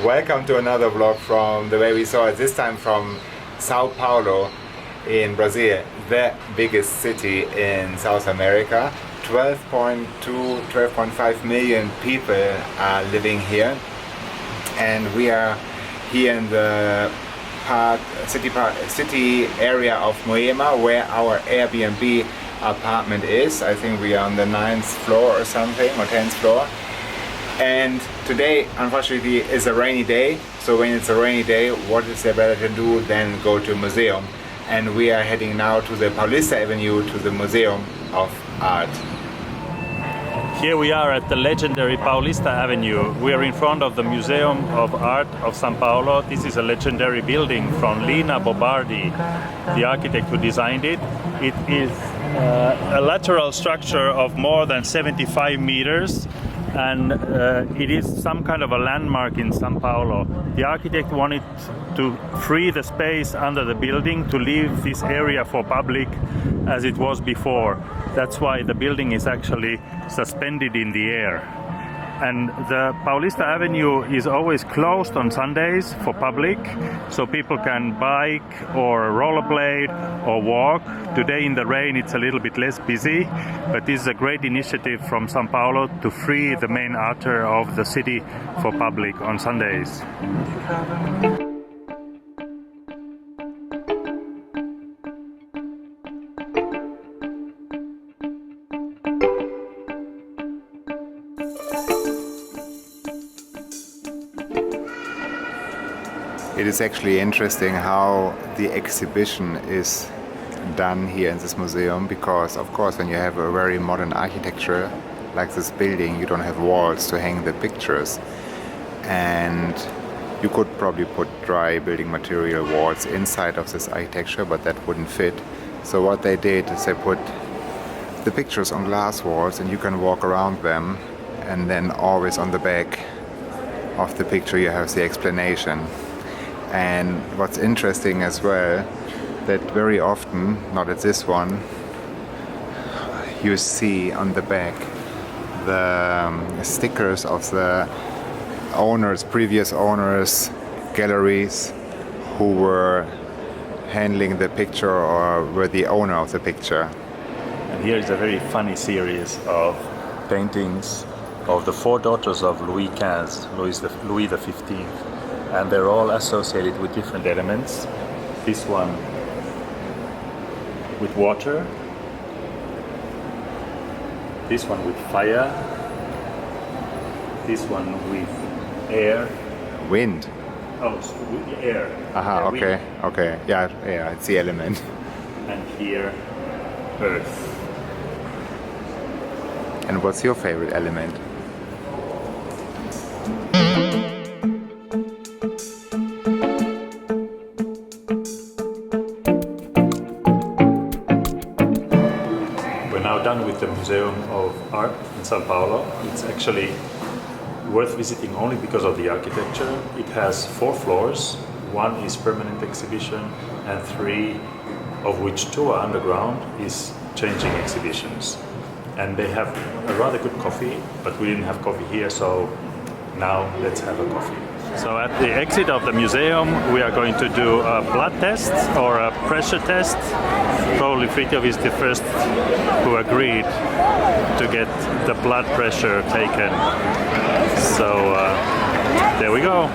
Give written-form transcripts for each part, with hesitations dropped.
Welcome to another vlog from the way we saw it, this time from Sao Paulo in Brazil, the biggest city in South America. 12.2, 12.5 million people are living here, and we are here in the city area of Moema, where our Airbnb apartment is. I think we are on the 9th floor or something, or 10th floor. And today, unfortunately, is a rainy day. So when it's a rainy day, what is there better to do than go to a museum? And we are heading now to the Paulista Avenue, to the Museum of Art. Here we are at the legendary Paulista Avenue. We are in front of the Museum of Art of San Paolo. This is a legendary building from Lina Bobardi, the architect who designed it. It is a lateral structure of more than 75 meters, and it is some kind of a landmark in San Paolo. The architect wanted to free the space under the building to leave this area for public as it was before. That's why the building is actually suspended in the air. And the Paulista Avenue is always closed on Sundays for public, so people can bike or rollerblade or walk. Today in the rain it's a little bit less busy, but this is a great initiative from São Paulo to free the main artery of the city for public on Sundays. It is actually interesting how the exhibition is done here in this museum, because of course when you have a very modern architecture like this building, you don't have walls to hang the pictures, and you could probably put dry building material walls inside of this architecture, but that wouldn't fit. So what they did is they put the pictures on glass walls and you can walk around them, and then always on the back of the picture you have the explanation. And what's interesting as well, that very often, not at this one, you see on the back the stickers of the owners, previous owners, galleries who were handling the picture or were the owner of the picture. And here is a very funny series of paintings of the four daughters of Louis XV. And they're all associated with different elements. This one with water, this one with fire, this one with air. Wind. Oh, with air. Aha, okay, wind. okay. Yeah, it's the element. And here, earth. And what's your favorite element? Done with the Museum of Art in São Paulo. It's actually worth visiting only because of the architecture. It has 4 floors. 1 is permanent exhibition, and 3, of which 2 are underground, is changing exhibitions. And they have a rather good coffee, but we didn't have coffee here, so now let's have a coffee. So at the exit of the museum we are going to do a blood test or a pressure test. Probably Fritjof is the first who agreed to get the blood pressure taken. So there we go.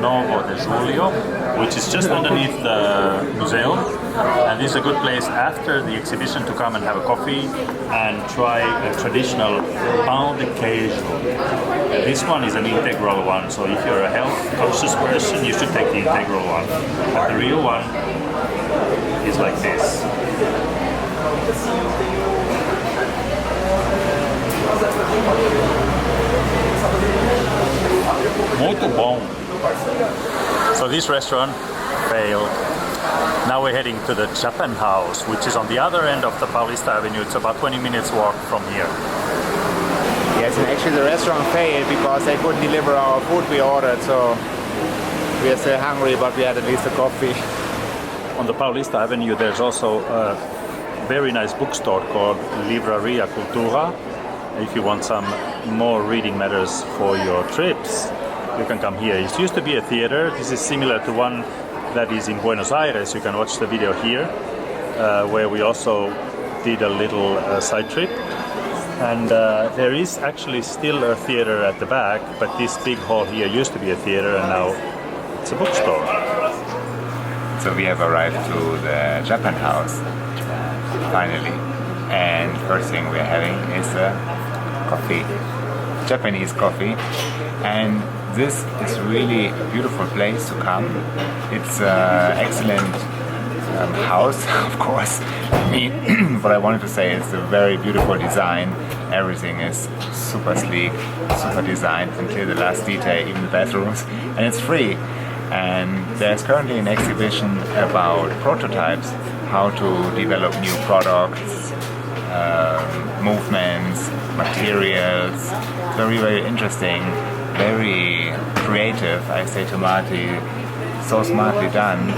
Novo de Julio, which is just underneath the museum, and this is a good place after the exhibition to come and have a coffee and try a traditional pão de queijo. This one is an integral one, so if you're a health conscious person you should take the integral one, but the real one is like this. muito bom. So this restaurant failed. Now we're heading to the Japan House, which is on the other end of the Paulista Avenue. It's about 20 minutes walk from here. Yes, and actually the restaurant failed because they couldn't deliver our food we ordered, so we are still hungry, but we had at least a coffee. On the Paulista Avenue there's also a very nice bookstore called Livraria Cultura. If you want some more reading matters for your trips, you can come here. It used to be a theater. This is similar to one that is in Buenos Aires. You can watch the video here, where we also did a little side trip. And there is actually still a theater at the back, but this big hall here used to be a theater and now it's a bookstore. So we have arrived to the Japan House, finally. And first thing we're having is coffee, Japanese coffee. And this is really a beautiful place to come. It's an excellent house, of course. I mean, what I wanted to say is a very beautiful design. Everything is super sleek, super designed until the last detail, even the bathrooms. And it's free. And there's currently an exhibition about prototypes, how to develop new products, movements, materials. Very, very interesting, very creative, I say to Marty, so smartly done,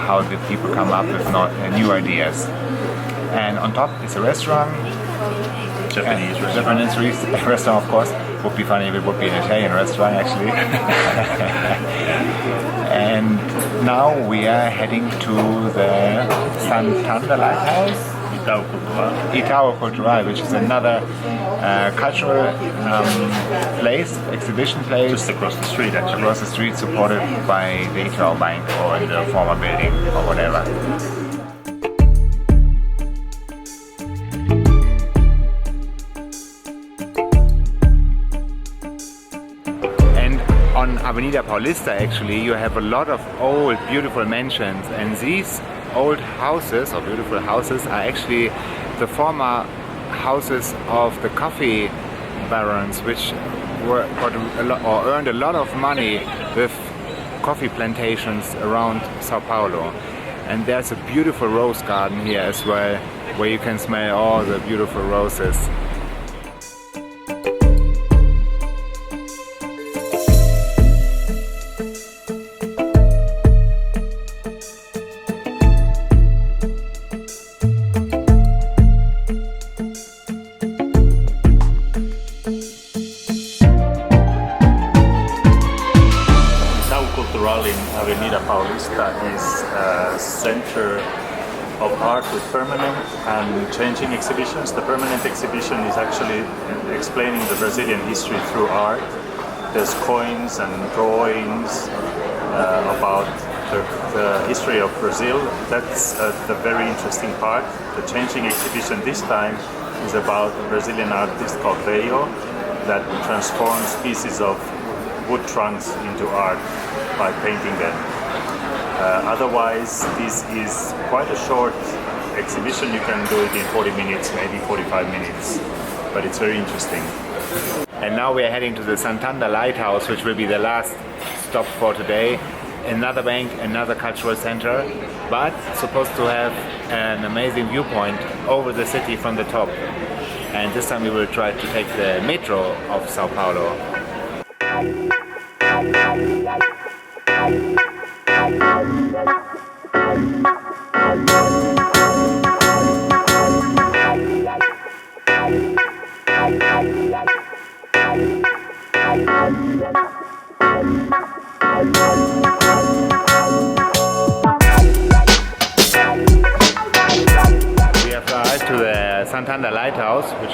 how the people come up with new ideas. And on top is a restaurant, Japanese restaurant, of course. Would be funny if it would be an Italian restaurant, actually. And now we are heading to the Santander Lighthouse, Itaú Cultural, which is another cultural place, exhibition place. Just across the street, actually. Across the street, supported by the Itaú Bank or the former building or whatever. On Avenida Paulista, actually, you have a lot of old, beautiful mansions, and these old houses, or beautiful houses, are actually the former houses of the coffee barons, which earned a lot of money with coffee plantations around Sao Paulo. And there's a beautiful rose garden here as well, where you can smell all the beautiful roses. In Avenida Paulista is a center of art with permanent and changing exhibitions. The permanent exhibition is actually explaining the Brazilian history through art. There's coins and drawings about the history of Brazil. That's the very interesting part. The changing exhibition this time is about a Brazilian artist called Veio that transforms pieces of wood trunks into art by painting them. Otherwise, this is quite a short exhibition. You can do it in 40 minutes, maybe 45 minutes, but it's very interesting. And now we are heading to the Santander Lighthouse, which will be the last stop for today. Another bank, another cultural center, but supposed to have an amazing viewpoint over the city from the top. And this time we will try to take the metro of Sao Paulo. We have arrived to the Santander Lighthouse, which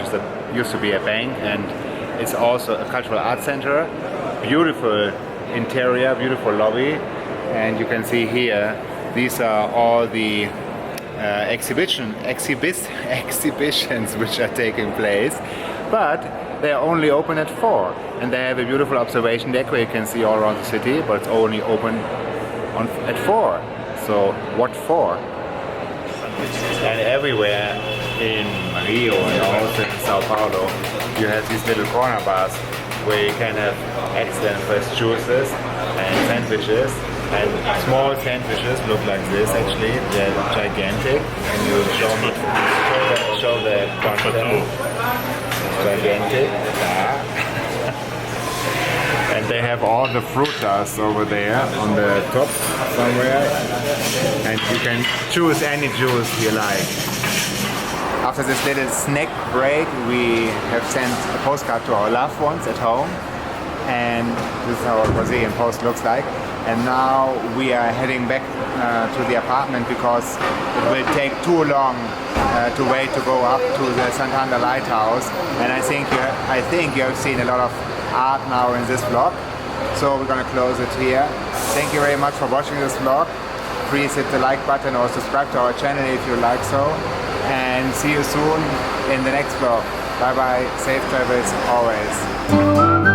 used to be a bank, and it's also a cultural arts center. Beautiful interior, beautiful lobby, and you can see here these are all the exhibitions which are taking place, but they are only open at 4, and they have a beautiful observation deck where you can see all around the city, but it's only open at 4. So what for? And everywhere in Rio and also in Sao Paulo you have these little corner bars where you can have excellent fresh juices and sandwiches. And small sandwiches look like this actually, they're gigantic. And you show the content. Gigantic. And they have all the frutas over there on the top somewhere. And you can choose any juice you like. After this little snack break, we have sent a postcard to our loved ones at home. And this is how a Brazilian post looks like. And now we are heading back to the apartment because it will take too long to wait to go up to the Santander Lighthouse. And I think you have seen a lot of art now in this vlog. So we're gonna close it here. Thank you very much for watching this vlog. Please hit the like button or subscribe to our channel if you like so. And see you soon in the next vlog. Bye bye, safe travels always.